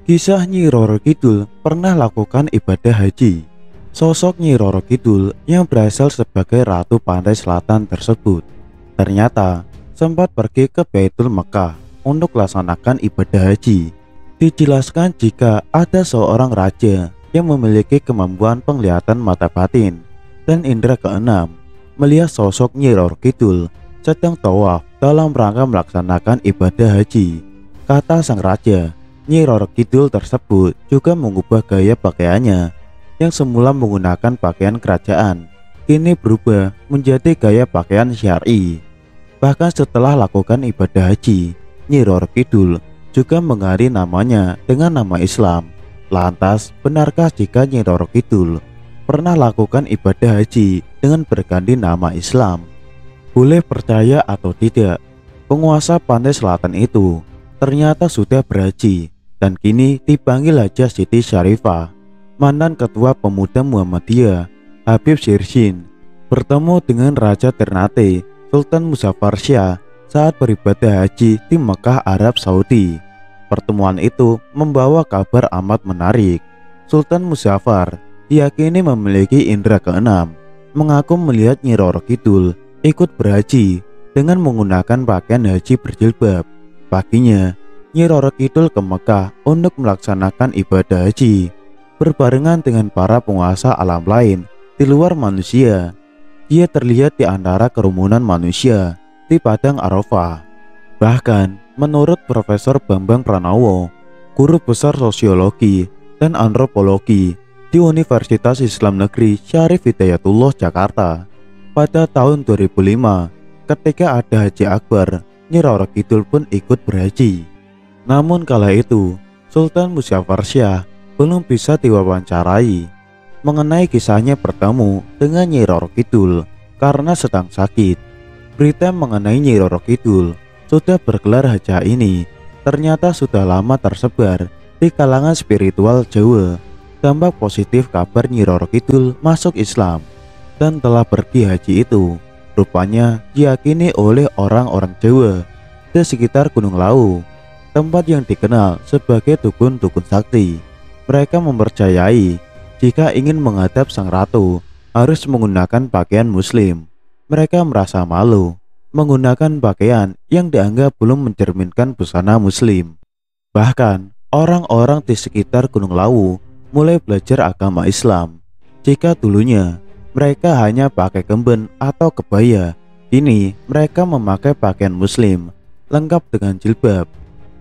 Kisah Nyi Roro Kidul pernah lakukan ibadah haji. Sosok Nyi Roro Kidul yang berasal sebagai Ratu Pantai Selatan tersebut ternyata sempat pergi ke Baitul Mekah untuk melaksanakan ibadah haji. Dijelaskan jika ada seorang raja yang memiliki kemampuan penglihatan mata batin dan indera keenam melihat sosok Nyi Roro Kidul sedang tawaf dalam rangka melaksanakan ibadah haji. Kata sang raja, Nyi Roro Kidul tersebut juga mengubah gaya pakaiannya yang semula menggunakan pakaian kerajaan, kini berubah menjadi gaya pakaian syar'i. Bahkan setelah lakukan ibadah haji, Nyi Roro Kidul juga mengganti namanya dengan nama Islam. Lantas, benarkah jika Nyi Roro Kidul pernah lakukan ibadah haji dengan berganti nama Islam? Boleh percaya atau tidak, penguasa Pantai Selatan itu ternyata sudah berhaji dan kini dipanggil Haja Siti Syarifah. Mantan Ketua Pemuda Muhammadiyah Habib Sirsin bertemu dengan Raja Ternate Sultan Muzaffar Shah saat beribadah haji di Mekah, Arab Saudi. Pertemuan itu membawa kabar amat menarik. Sultan Muzaffar diyakini memiliki indera keenam, mengaku melihat Nyi Roro Kidul ikut berhaji dengan menggunakan pakaian haji berjilbab. Paginya Nyi Roro Kidul ke Mekah untuk melaksanakan ibadah haji berbarengan dengan para penguasa alam lain di luar manusia. Dia terlihat di antara kerumunan manusia di Padang Arafah. Bahkan menurut Profesor Bambang Pranowo, guru besar sosiologi dan antropologi di Universitas Islam Negeri Syarif Hidayatullah Jakarta, pada tahun 2005 ketika ada Haji Akbar, Nyi Roro Kidul pun ikut berhaji. Namun kala itu Sultan Muzaffar Shah belum bisa diwawancarai mengenai kisahnya bertemu dengan Nyi Roro Kidul karena sedang sakit. Berita mengenai Nyi Roro Kidul sudah bergelar haja ini ternyata sudah lama tersebar di kalangan spiritual Jawa. Dampak positif kabar Nyi Roro Kidul masuk Islam dan telah pergi haji itu rupanya diyakini oleh orang-orang Jawa di sekitar Gunung Lawu, tempat yang dikenal sebagai dukun-dukun sakti. Mereka mempercayai jika ingin menghadap sang ratu harus menggunakan pakaian muslim. Mereka merasa malu menggunakan pakaian yang dianggap belum mencerminkan busana muslim. Bahkan orang-orang di sekitar Gunung Lawu mulai belajar agama Islam. Jika dulunya mereka hanya pakai kemben atau kebaya, kini mereka memakai pakaian muslim lengkap dengan jilbab.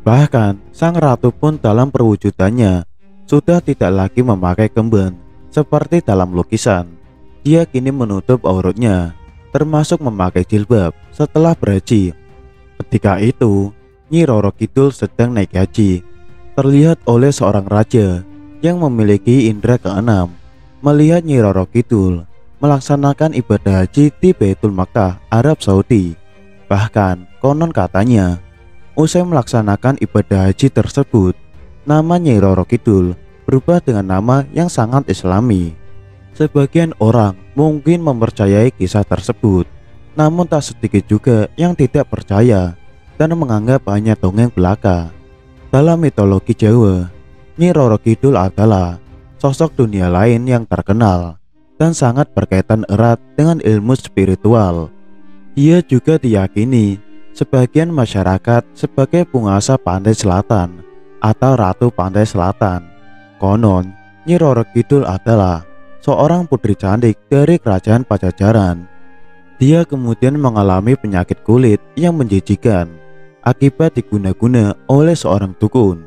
Bahkan sang ratu pun dalam perwujudannya sudah tidak lagi memakai kemben seperti dalam lukisan. Dia kini menutup auratnya, termasuk memakai jilbab setelah berhaji. Ketika itu Nyi Roro Kidul sedang naik haji, terlihat oleh seorang raja yang memiliki indera keenam melihat Nyi Roro Kidul melaksanakan ibadah haji di Baitul Mekah, Arab Saudi. Bahkan konon katanya usai melaksanakan ibadah haji tersebut, nama Nyi Roro Kidul berubah dengan nama yang sangat islami. Sebagian orang mungkin mempercayai kisah tersebut, namun tak sedikit juga yang tidak percaya dan menganggap hanya dongeng belaka. Dalam mitologi Jawa, Nyi Roro Kidul adalah sosok dunia lain yang terkenal dan sangat berkaitan erat dengan ilmu spiritual. Dia juga diyakini sebagian masyarakat sebagai penguasa Pantai Selatan atau Ratu Pantai Selatan. Konon, Nyi Roro Kidul adalah seorang putri cantik dari kerajaan Pajajaran. Dia kemudian mengalami penyakit kulit yang menjijikan akibat diguna-guna oleh seorang dukun.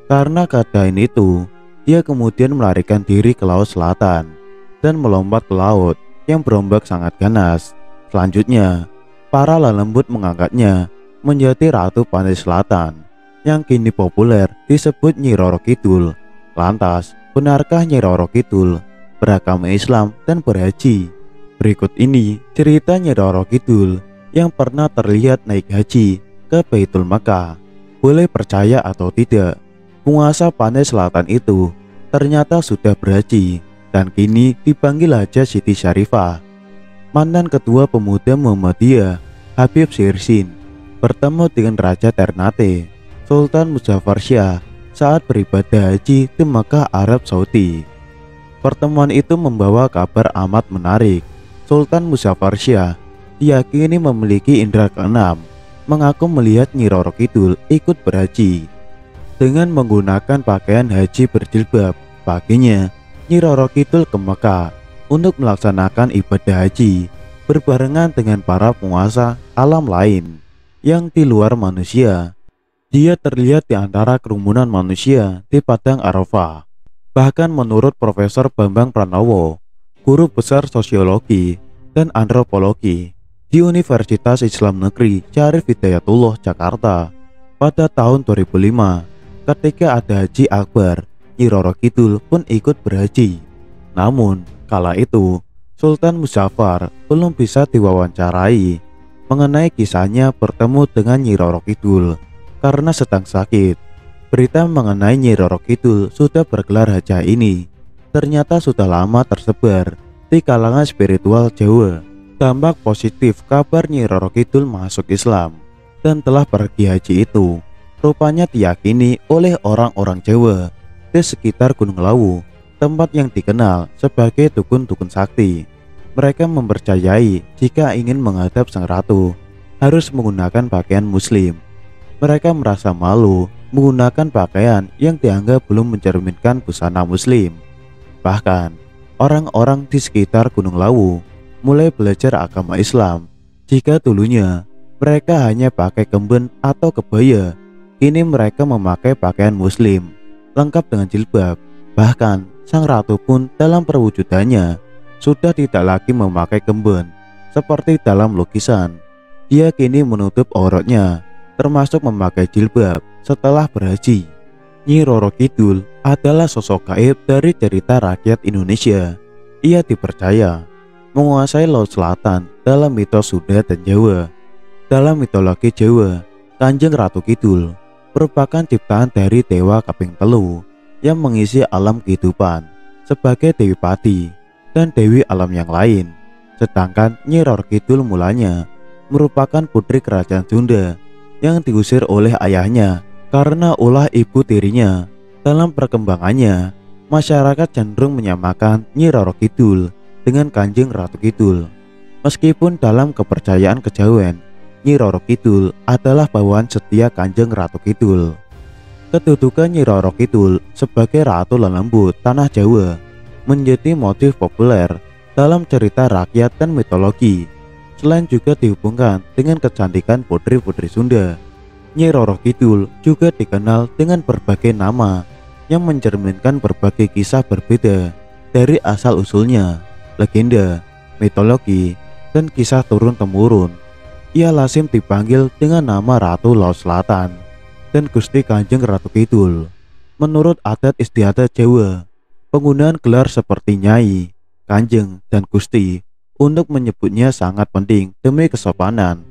Karena keadaan itu, dia kemudian melarikan diri ke Laut Selatan dan melompat ke laut yang berombak sangat ganas. Selanjutnya, para lelembut mengangkatnya menjadi Ratu Pantai Selatan yang kini populer disebut Nyi Roro Kidul. Lantas, benarkah Nyi Roro Kidul beragama Islam dan berhaji? Berikut ini cerita Nyi Roro Kidul yang pernah terlihat naik haji ke Baitul Mekah. Boleh percaya atau tidak, penguasa Pantai Selatan itu ternyata sudah berhaji dan kini dipanggil Haja Siti Syarifah. Mantan Ketua Pemuda Muhammadiyah Habib Sirsin bertemu dengan Raja Ternate Sultan Muzaffar Shah saat beribadah haji di Mekah, Arab Saudi. Pertemuan itu membawa kabar amat menarik. Sultan Muzaffar Shah diyakini memiliki indera keenam, mengaku melihat Nyi Roro Kidul ikut berhaji. Dengan menggunakan pakaian haji berjilbab, paginya Nyi Roro Kidul ke Mekah untuk melaksanakan ibadah haji berbarengan dengan para penguasa alam lain yang di luar manusia. Dia terlihat di antara kerumunan manusia di Padang Arafah. Bahkan menurut Profesor Bambang Pranowo, guru besar sosiologi dan antropologi di Universitas Islam Negeri Syarif Hidayatullah Jakarta, pada tahun 2005 ketika ada Haji Akbar, Nyi Roro Kidul pun ikut berhaji. Namun kala itu Sultan Muzaffar belum bisa diwawancarai mengenai kisahnya bertemu dengan Nyi Roro Kidul karena sedang sakit. Berita mengenai Nyi Roro Kidul sudah bergelar haja ini ternyata sudah lama tersebar di kalangan spiritual Jawa. Dampak positif kabar Nyi Roro Kidul masuk Islam dan telah pergi haji itu rupanya diyakini oleh orang-orang Jawa di sekitar Gunung Lawu, tempat yang dikenal sebagai dukun-dukun sakti. Mereka mempercayai jika ingin menghadap sang ratu harus menggunakan pakaian muslim. Mereka merasa malu menggunakan pakaian yang dianggap belum mencerminkan busana muslim. Bahkan orang-orang di sekitar Gunung Lawu mulai belajar agama Islam. Jika dulunya mereka hanya pakai kemben atau kebaya, kini mereka memakai pakaian muslim lengkap dengan jilbab. Bahkan sang ratu pun dalam perwujudannya sudah tidak lagi memakai kemben seperti dalam lukisan. Dia kini menutup auratnya, termasuk memakai jilbab setelah berhaji. Nyi Roro Kidul adalah sosok gaib dari cerita rakyat Indonesia. Ia dipercaya menguasai Laut Selatan dalam mitos Sunda dan Jawa. Dalam mitologi Jawa, Kanjeng Ratu Kidul merupakan ciptaan dari Dewa Kaping Telu yang mengisi alam kehidupan sebagai Dewi Pati dan Dewi alam yang lain. Sedangkan Nyi Roro Kidul mulanya merupakan putri kerajaan Sunda yang diusir oleh ayahnya karena ulah ibu tirinya. Dalam perkembangannya, masyarakat cenderung menyamakan Nyi Roro Kidul dengan Kanjeng Ratu Kidul. Meskipun dalam kepercayaan kejawen, Nyi Roro Kidul adalah bawaan setia Kanjeng Ratu Kidul. Kedudukan Nyi Roro Kidul sebagai Ratu Lelembut Tanah Jawa menjadi motif populer dalam cerita rakyat dan mitologi. Selain juga dihubungkan dengan kecantikan putri-putri Sunda, Nyi Roro Kidul juga dikenal dengan berbagai nama yang mencerminkan berbagai kisah berbeda dari asal-usulnya, legenda, mitologi, dan kisah turun-temurun. Ia lazim dipanggil dengan nama Ratu Laut Selatan dan Gusti Kanjeng Ratu Kidul. Menurut adat istiadat Jawa, penggunaan gelar seperti Nyai, Kanjeng, dan Gusti untuk menyebutnya sangat penting demi kesopanan